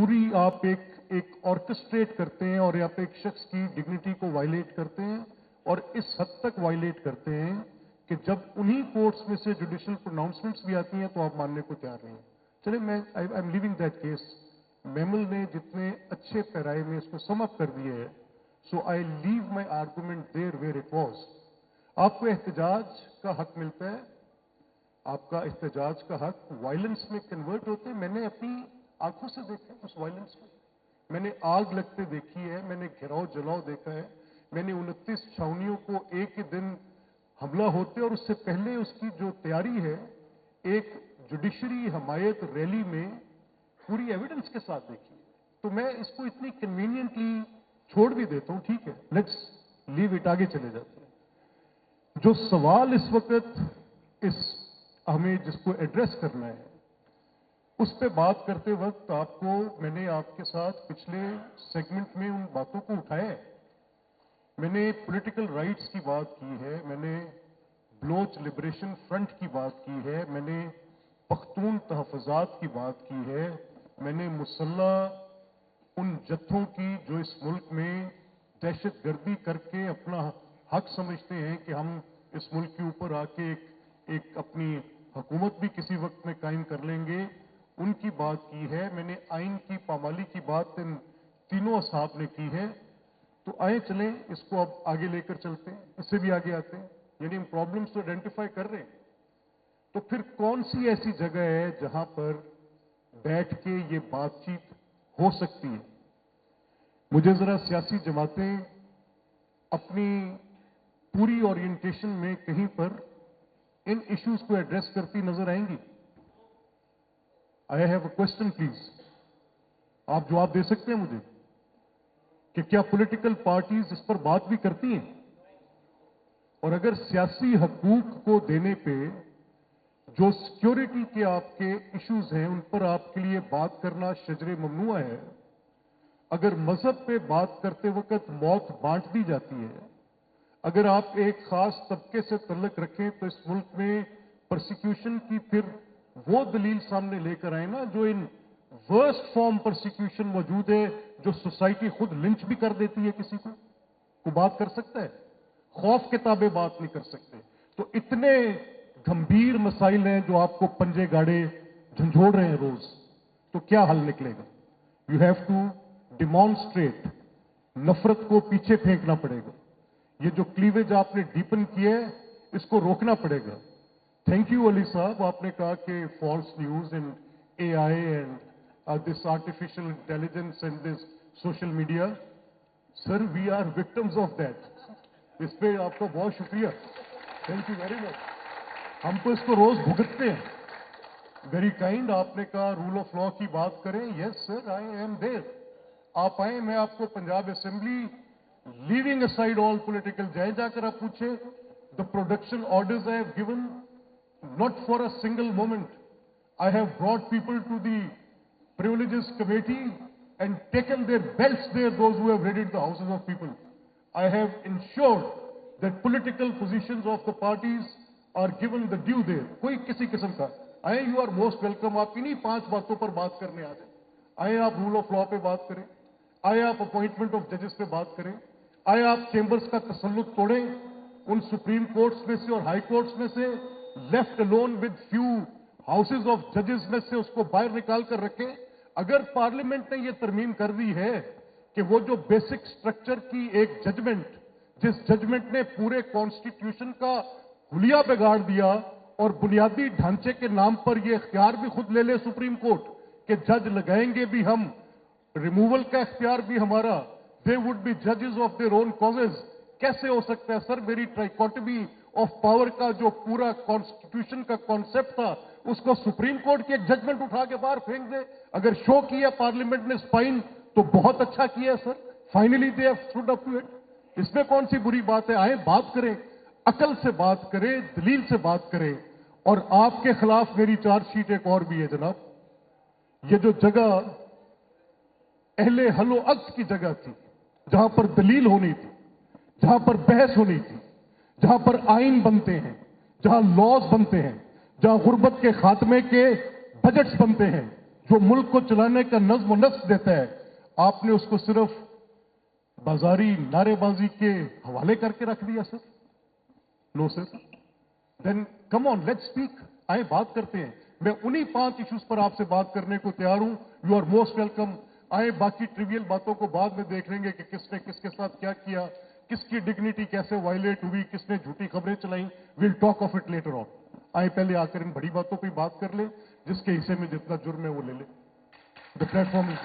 पूरी आप एक ऑर्केस्ट्रेट करते हैं और आप एक शख्स की डिग्निटी को वायलेट करते हैं और इस हद तक वायलेट करते हैं कि जब उन्हीं कोर्ट्स में से जुडिशियल प्रोनाउंसमेंट्स भी आती हैं तो आप मानने को तैयार नहीं हैं। चलिए मैं I am leaving that case. Mammal ने जितने अच्छे पैराए में इसको सम अप कर दिए है, so I leave my argument there where it was. आपको एहतजाज का हक मिलता है, आपका एहतजाज का हक वायलेंस में कन्वर्ट होते हैं। मैंने अपनी आंखों से देखा उस वायलेंस को, मैंने आग लगते देखी है, मैंने घेराव जलाव देखा है, मैंने 29 छावनियों को एक ही दिन हमला होते और उससे पहले उसकी जो तैयारी है एक जुडिशरी हमायत रैली में पूरी एविडेंस के साथ देखी है। तो मैं इसको इतनी कन्वीनियंटली छोड़ भी देता हूं, ठीक है, लेट्स लीव इट, आगे चले जाते हैं। जो सवाल इस वक्त इस हमें जिसको एड्रेस करना है उस पे बात करते वक्त आपको मैंने आपके साथ पिछले सेगमेंट में उन बातों को उठाया है। मैंने पॉलिटिकल राइट्स की बात की है, मैंने बलोच लिबरेशन फ्रंट की बात की है, मैंने पख्तून तहफ़्फ़ुज़ात की बात की है, मैंने मुसल्लह उन जत्थों की जो इस मुल्क में दहशतगर्दी करके अपना हक समझते हैं कि हम इस मुल्क के ऊपर आके एक अपनी हुकूमत भी किसी वक्त में कायम कर लेंगे, उनकी बात की है। मैंने आइन की पामाली की बात इन तीनों असहाब ने की है। तो आए चलें इसको अब आगे लेकर चलते हैं, इससे भी आगे आते हैं। यानी हम प्रॉब्लम्स तो आइडेंटिफाई कर रहे हैं, तो फिर कौन सी ऐसी जगह है जहां पर बैठ के ये बातचीत हो सकती है। मुझे जरा सियासी जमातें अपनी पूरी ओरिएंटेशन में कहीं पर इन इश्यूज को एड्रेस करती नजर आएंगी। I have a question please, आप जवाब दे सकते हैं मुझे कि क्या पॉलिटिकल पार्टीज इस पर बात भी करती हैं? और अगर सियासी हकूक को देने पे जो सिक्योरिटी के आपके इश्यूज हैं उन पर आपके लिए बात करना शजरे ममनुआ है, अगर मजहब पे बात करते वक्त मौत बांट दी जाती है, अगर आप एक खास तबके से तल्लक रखें तो इस मुल्क में प्रोसिक्यूशन की फिर वो दलील सामने लेकर आए ना जो इन वर्स्ट फॉर्म प्रोसिक्यूशन मौजूद है, जो सोसाइटी खुद लिंच भी कर देती है किसी को बात कर सकता है, खौफ के ताबे बात नहीं कर सकते। तो इतने गंभीर मसाइल हैं जो आपको पंजे गाड़े झंझोड़ रहे हैं रोज, तो क्या हल निकलेगा? यू हैव टू डिमॉन्स्ट्रेट, नफरत को पीछे फेंकना पड़ेगा। ये जो क्लीवेज आपने डीपन किया है इसको रोकना पड़ेगा। थैंक यू अली साहब, आपने कहा कि false news and AI and this artificial intelligence and this social media, sir we are victims of that. इस पे आपका बहुत शुक्रिया, थैंक यू वेरी मच। हम तो इसको रोज भुगतते हैं। वेरी काइंड, आपने कहा रूल ऑफ लॉ की बात करें, yes sir I am there. आप आए, मैं आपको Punjab assembly leaving aside all political, जाए जाकर आप पूछे the production orders I have given not for a single moment. I have brought people to the privileges committee and taken their belts there, those who have raided the houses of people. I have ensured that political positions of the parties are given the due there. कोई किसी किस्म का आए, you are most welcome। आप इन्हीं 5 बातों पर बात करने आ जाए। आए आप रूल ऑफ लॉ पे बात करें, आए आप अपॉइंटमेंट ऑफ जजेस पे बात करें, आए आप चेंबर्स का तसल्लुत तोड़ें, उन सुप्रीम कोर्ट्स में से और हाई कोर्ट्स में से left alone with few houses of जजेस में से उसको बाहर निकाल कर रखें। अगर पार्लियामेंट ने यह तरमीम कर दी है कि वो जो बेसिक स्ट्रक्चर की एक जजमेंट, जिस जजमेंट ने पूरे कॉन्स्टिट्यूशन का हुलिया बिगाड़ दिया और बुनियादी ढांचे के नाम पर यह इख्तियार भी खुद ले ले सुप्रीम कोर्ट कि जज लगाएंगे भी हम, रिमूवल का इख्तियार भी हमारा, दे वुड बी जजेस ऑफ देयर ओन कॉजेज, कैसे हो सकता है सर? मेरी ट्राइकोटमी ऑफ पावर का जो पूरा कॉन्स्टिट्यूशन का कॉन्सेप्ट था उसको सुप्रीम कोर्ट की एक जजमेंट उठा के बाहर फेंक दे। अगर शो किया पार्लियामेंट ने स्पाइन तो बहुत अच्छा किया sir, finally they have stood up to it. इसमें कौन सी बुरी बात है? आए बात करें, अकल से बात करें, दलील से बात करें। और आपके खिलाफ मेरी चार्जशीट एक और भी है जनाब। ये जो जगह अहले हलो अक्द की जगह थी, जहां पर दलील होनी थी, जहां पर बहस होनी थी, जहां पर आइन बनते हैं, जहां लॉज बनते हैं, जहां गुर्बत के खात्मे के बजट्स बनते हैं, जो मुल्क को चलाने का नज्म नस्क देता है, आपने उसको सिर्फ बाजारी नारेबाजी के हवाले करके रख दिया sir? No sir. Then come on, let's speak, आए बात करते हैं। मैं उन्हीं 5 इश्यूज पर आपसे बात करने को तैयार हूं। You are most welcome. आए बाकी ट्रिवियल बातों को बाद में देख लेंगे कि किसने किसके साथ क्या किया, किसकी डिग्निटी कैसे वायलेट हुई, किसने झूठी खबरें चलाई। Will talk of it later on. आए पहले आकर इन बड़ी बातों पर बात कर ले, जिसके हिस्से में जितना जुर्म है वो ले ले। The platform is